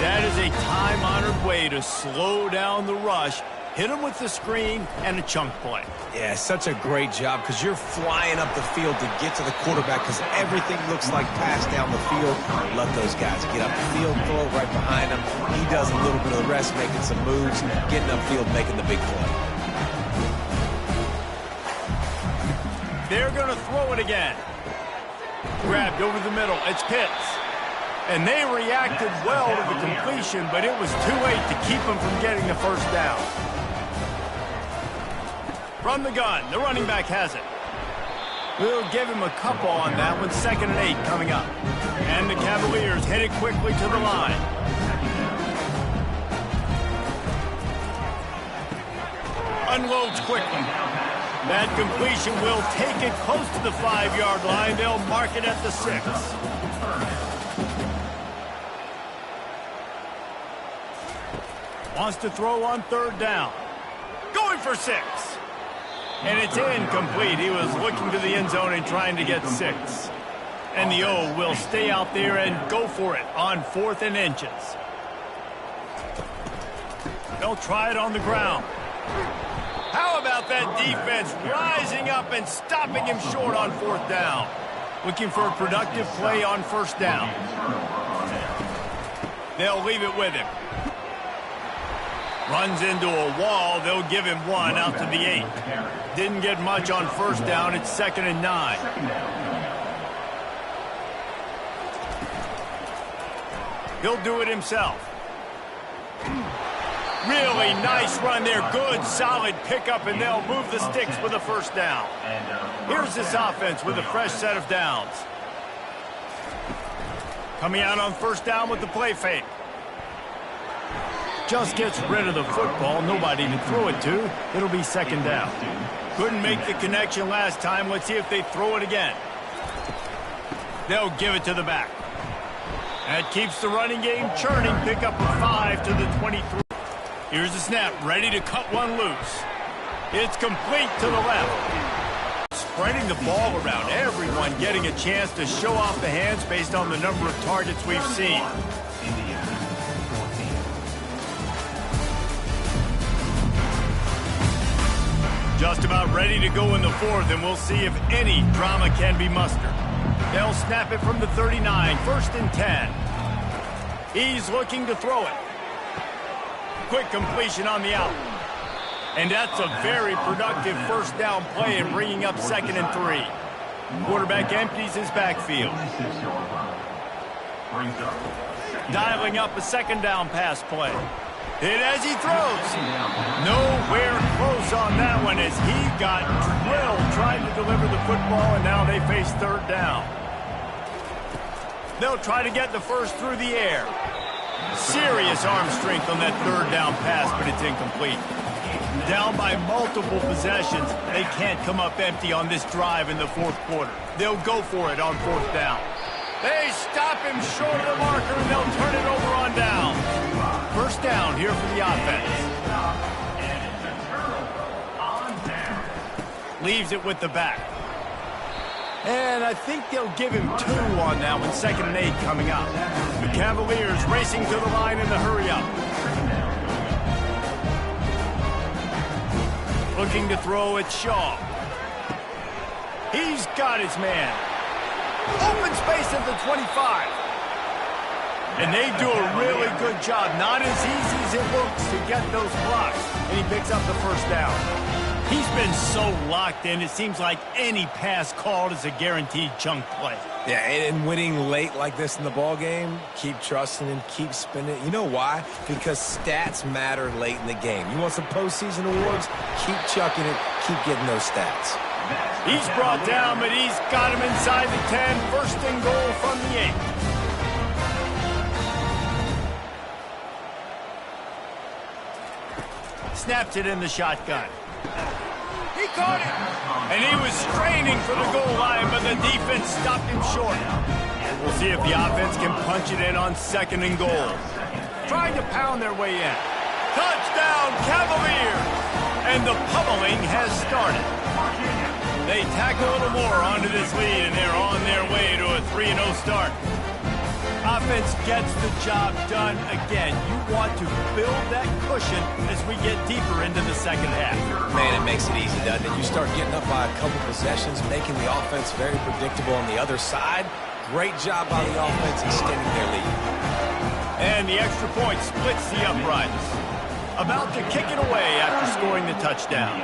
That is a time-honored way to slow down the rush, hit him with the screen, and a chunk play. Yeah, such a great job because you're flying up the field to get to the quarterback because everything looks like pass down the field. Let those guys get up the field, throw it right behind him. He does a little bit of the rest, making some moves, getting upfield, making the big play. They're going to throw it again. Grabbed over the middle. It's Pitts. And they reacted well to the completion, but it was too late to keep them from getting the first down. From the gun, the running back has it. We'll give him a couple on that one. 2nd and 8 coming up. And the Cavaliers headed quickly to the line. Unloads quickly. That completion will take it close to the 5-yard line. They'll mark it at the 6. Wants to throw on third down. Going for 6. And it's incomplete. He was looking to the end zone and trying to get 6. And the O will stay out there and go for it on 4th and inches. They'll try it on the ground. How about that defense rising up and stopping him short on 4th down? Looking for a productive play on 1st down. They'll leave it with him. Runs into a wall. They'll give him 1 out to the 8. Didn't get much on 1st down. It's 2nd and 9. He'll do it himself. Really nice run there. Good, solid pickup, and they'll move the sticks with a first down. Here's this offense with a fresh set of downs. Coming out on 1st down with the play fake. Just gets rid of the football. Nobody to throw it to. It'll be 2nd down. Couldn't make the connection last time. Let's see if they throw it again. They'll give it to the back. That keeps the running game churning. Pick up a 5 to the 23. Here's the snap. Ready to cut one loose. It's complete to the left. Spreading the ball around. Everyone getting a chance to show off the hands based on the number of targets we've seen. Just about ready to go in the fourth, and we'll see if any drama can be mustered. They'll snap it from the 39, 1st and 10. He's looking to throw it. Quick completion on the out. And that's a very productive first down play in bringing up 2nd and 3. Quarterback empties his backfield. Dialing up a 2nd down pass play. Hit as he throws. Nowhere close on that one as he got drilled trying to deliver the football, and now they face 3rd down. They'll try to get the first through the air. Serious arm strength on that 3rd down pass, but it's incomplete. Down by multiple possessions, they can't come up empty on this drive in the 4th quarter. They'll go for it on 4th down. They stop him short of the marker, and they'll turn it over on down. 1st down here for the offense. Leaves it with the back. And I think they'll give him 2 on that one, 2nd and 8 coming up. The Cavaliers racing to the line in the hurry-up. Looking to throw at Shaw. He's got his man. Open space at the 25. And they do a really good job. Not as easy as it looks to get those blocks. And he picks up the 1st down. He's been so locked in, it seems like any pass called is a guaranteed chunk play. Yeah, and winning late like this in the ball game, keep trusting him, keep spinning. You know why? Because stats matter late in the game. You want some postseason awards? Keep chucking it, keep getting those stats. He's brought down, but he's got him inside the 10. 1st and goal from the 8. Snaps it in the shotgun. He caught it. And he was straining for the goal line, but the defense stopped him short. We'll see if the offense can punch it in on 2nd and goal. Trying to pound their way in. Touchdown, Cavaliers! And the pummeling has started. They tack a little more onto this lead, and they're on their way to a 3-0 start. Offense gets the job done again. You want to build that cushion as we get deeper into the 2nd half. Man, it makes it easy, doesn't it? You start getting up by a couple possessions, making the offense very predictable on the other side. Great job by the offense extending their lead. And the extra point splits the uprights. About to kick it away after scoring the touchdown.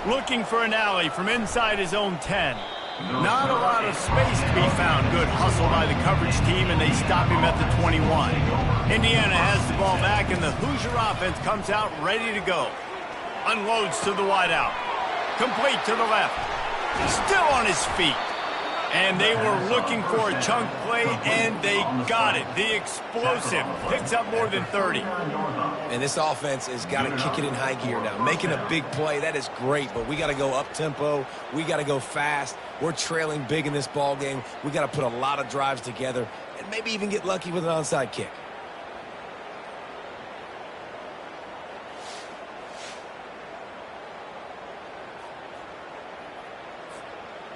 Looking for an alley from inside his own 10. Not a lot of space to be found. Good hustle by the coverage team, and they stop him at the 21. Indiana has the ball back, and the Hoosier offense comes out ready to go. Unloads to the wideout. Complete to the left. Still on his feet. And they were looking for a chunk play, and they got it. The explosive picks up more than 30. And this offense has got to kick it in high gear now. Making a big play, that is great, but we got to go up-tempo. We got to go fast. We're trailing big in this ball game. We got to put a lot of drives together and maybe even get lucky with an onside kick.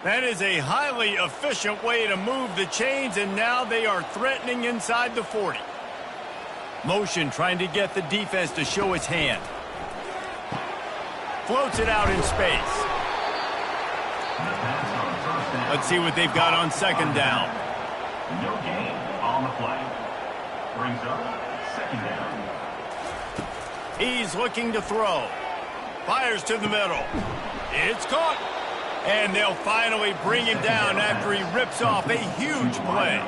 That is a highly efficient way to move the chains, and now they are threatening inside the 40. Motion trying to get the defense to show its hand. Floats it out in space. Let's see what they've got on 2nd down. No gain on the play. Brings up 2nd down. He's looking to throw. Fires to the middle. It's caught. And they'll finally bring him down after he rips off a huge play.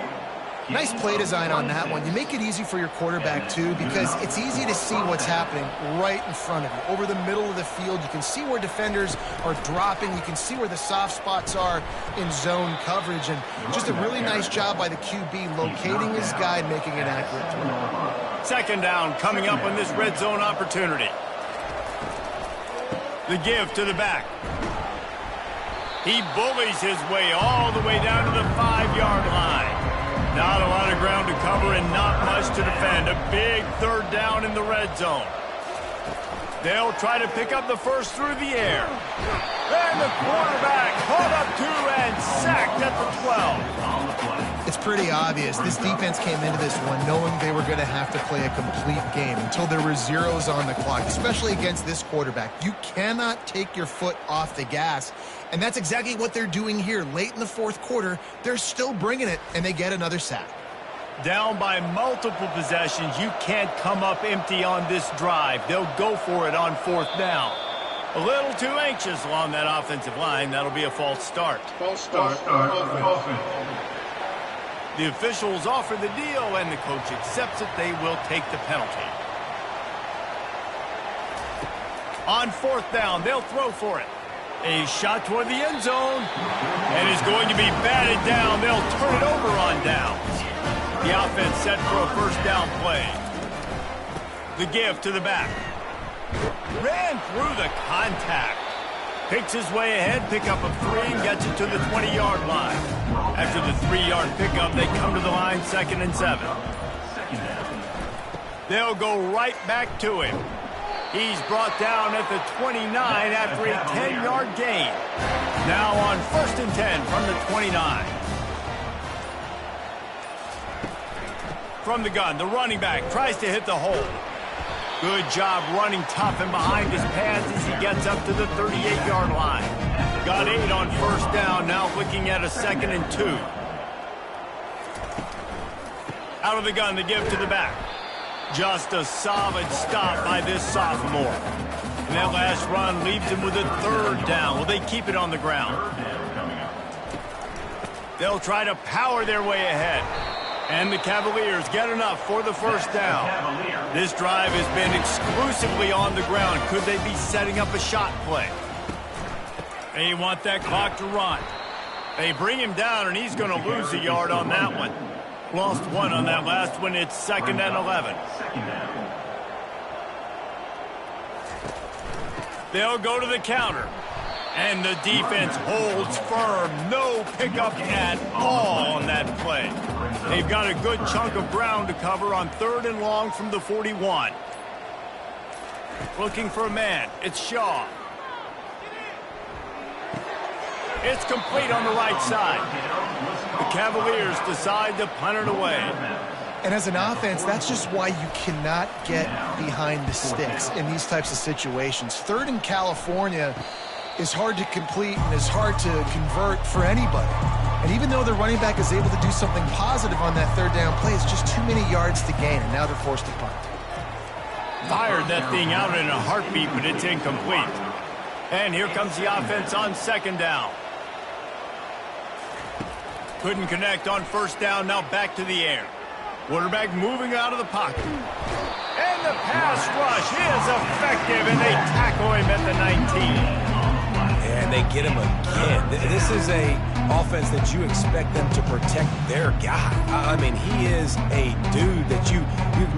Nice play design on that one. You make it easy for your quarterback, too, because it's easy to see what's happening right in front of you. Over the middle of the field, you can see where defenders are dropping. You can see where the soft spots are in zone coverage. And just a really nice job by the QB locating his guy and making an accurate throw. 2nd down coming up on this red zone opportunity. The give to the back. He bullies his way all the way down to the 5-yard line. Not a lot of ground to cover and not much to defend. A big 3rd down in the red zone. They'll try to pick up the first through the air. And the quarterback caught up 2 and sacked at the 12. It's pretty obvious. This defense came into this one knowing they were going to have to play a complete game until there were zeros on the clock, especially against this quarterback. You cannot take your foot off the gas, and that's exactly what they're doing here. Late in the fourth quarter, they're still bringing it, and they get another sack. Down by multiple possessions, you can't come up empty on this drive. They'll go for it on fourth down. A little too anxious along that offensive line. That'll be a false start. False start. Offense. The officials offer the deal, and the coach accepts it. They will take the penalty. On fourth down, they'll throw for it. A shot toward the end zone, and is going to be batted down. They'll turn it over on downs. The offense set for a first down play. The give to the back. Ran through the contact. Picks his way ahead, pick up of 3, and gets it to the 20-yard line. After the 3-yard pickup, they come to the line, 2nd and 7. They'll go right back to him. He's brought down at the 29 after a 10-yard gain. Now on 1st and 10 from the 29. From the gun, the running back tries to hit the hole. Good job running tough and behind his pads as he gets up to the 38-yard line. Got 8 on first down, now looking at a 2nd and 2. Out of the gun, the give to the back. Just a solid stop by this sophomore. And that last run leaves him with a 3rd down. Will they keep it on the ground? They'll try to power their way ahead. And the Cavaliers get enough for the first down. This drive has been exclusively on the ground. Could they be setting up a shot play? They want that clock to run. They bring him down, and he's going to lose a yard on that one. Lost 1 on that last one. It's 2nd and 11. They'll go to the counter. And the defense holds firm. No pickup at all on that play. They've got a good chunk of ground to cover on 3rd and long from the 41. Looking for a man. It's Shaw. It's complete on the right side. The Cavaliers decide to punt it away. And as an offense, that's just why you cannot get behind the sticks in these types of situations. 3rd in California is hard to complete and is hard to convert for anybody. And even though the running back is able to do something positive on that 3rd down play, it's just too many yards to gain, and now they're forced to punt. Fired that thing out in a heartbeat, but it's incomplete. And here comes the offense on 2nd down. Couldn't connect on first down, now back to the air. Quarterback moving out of the pocket. And the pass rush is effective, and they tackle him at the 19. And they get him again. This is a offense that you expect them to protect their guy. I mean, he is a dude that you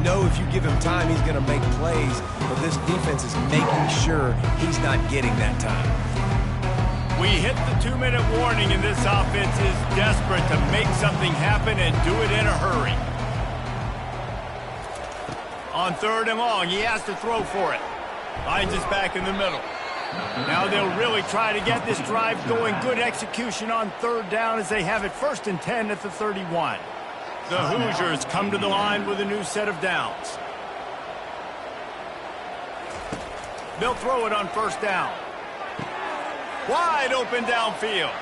know if you give him time, he's going to make plays. But this defense is making sure he's not getting that time. We hit the 2-minute warning, and this offense is desperate to make something happen and do it in a hurry. On 3rd and long, he has to throw for it. Finds us back in the middle. Now they'll really try to get this drive going. Good execution on 3rd down as they have it 1st and 10 at the 31. The Hoosiers come to the line with a new set of downs. They'll throw it on first down. Wide open downfield.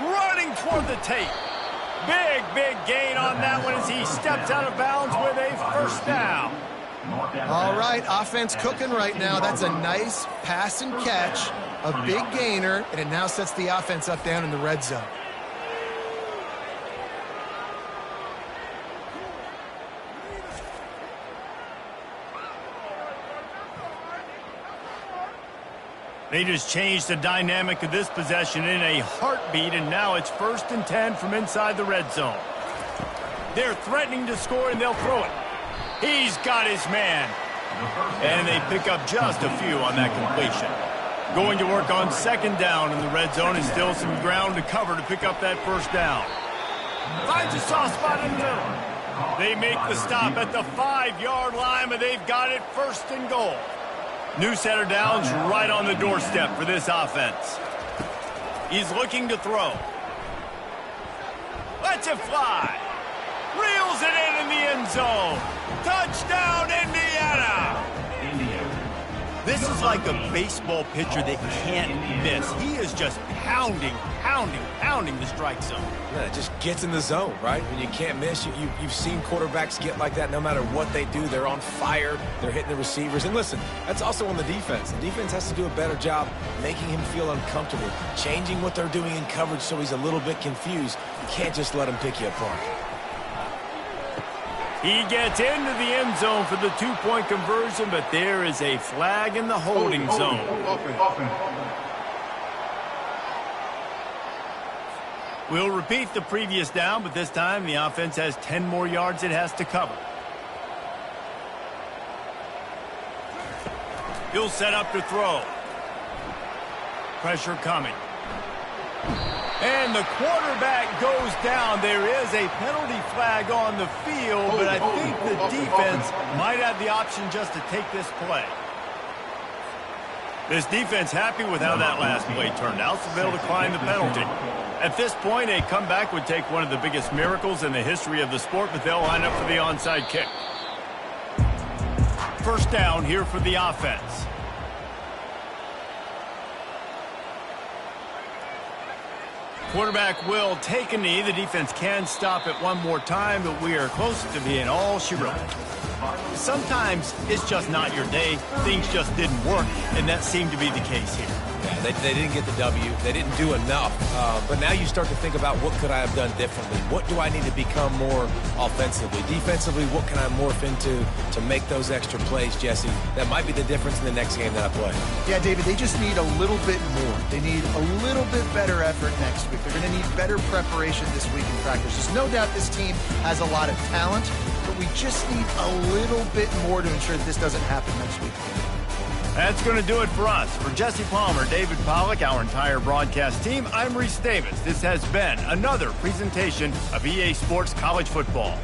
Running toward the tape. Big gain on that one as he steps out of bounds with a first down. All right, offense cooking right now. That's a nice pass and catch, a big gainer, and it now sets the offense up down in the red zone. They just changed the dynamic of this possession in a heartbeat, and now it's 1st and 10 from inside the red zone. They're threatening to score, and they'll throw it. He's got his man. And they pick up just a few on that completion. Going to work on 2nd down in the red zone, and still some ground to cover to pick up that first down. Finds a soft spot in the middle. They make the stop at the 5-yard line, but they've got it 1st and goal. New set of downs right on the doorstep for this offense. He's looking to throw. Lets it fly. Reels it in the end zone. Touchdown, Indiana! This is like a baseball pitcher that can't miss. He is just pounding the strike zone. Yeah, it just gets in the zone, right? When you can't miss, you've seen quarterbacks get like that no matter what they do. They're on fire. They're hitting the receivers. And listen, that's also on the defense. The defense has to do a better job making him feel uncomfortable, changing what they're doing in coverage so he's a little bit confused. You can't just let him pick you apart. He gets into the end zone for the two-point conversion, but there is a flag in the holding zone. We'll repeat the previous down, but this time the offense has 10 more yards it has to cover. He'll set up to throw. Pressure coming. And the quarterback goes down. There is a penalty flag on the field, but I think the defense might have the option just to take this play. This defense happy with how that last play turned out, so they'll decline the penalty. At this point, a comeback would take one of the biggest miracles in the history of the sport, but they'll line up for the onside kick. First down here for the offense. Quarterback will take a knee. The defense can stop it one more time, but we are close to being all she wrote. Sometimes it's just not your day. Things just didn't work, and that seemed to be the case here. Yeah, they didn't get the W. They didn't do enough. But now you start to think about what could I have done differently? What do I need to become more offensively? Defensively, what can I morph into to make those extra plays, Jesse? That might be the difference in the next game that I play. Yeah, David, they just need a little bit more. They need a little bit better effort next week. They're going to need better preparation this week in practice. There's no doubt this team has a lot of talent, but we just need a little bit more to ensure that this doesn't happen next week. That's going to do it for us. For Jesse Palmer, David Pollack, our entire broadcast team, I'm Reese Davis. This has been another presentation of EA Sports College Football.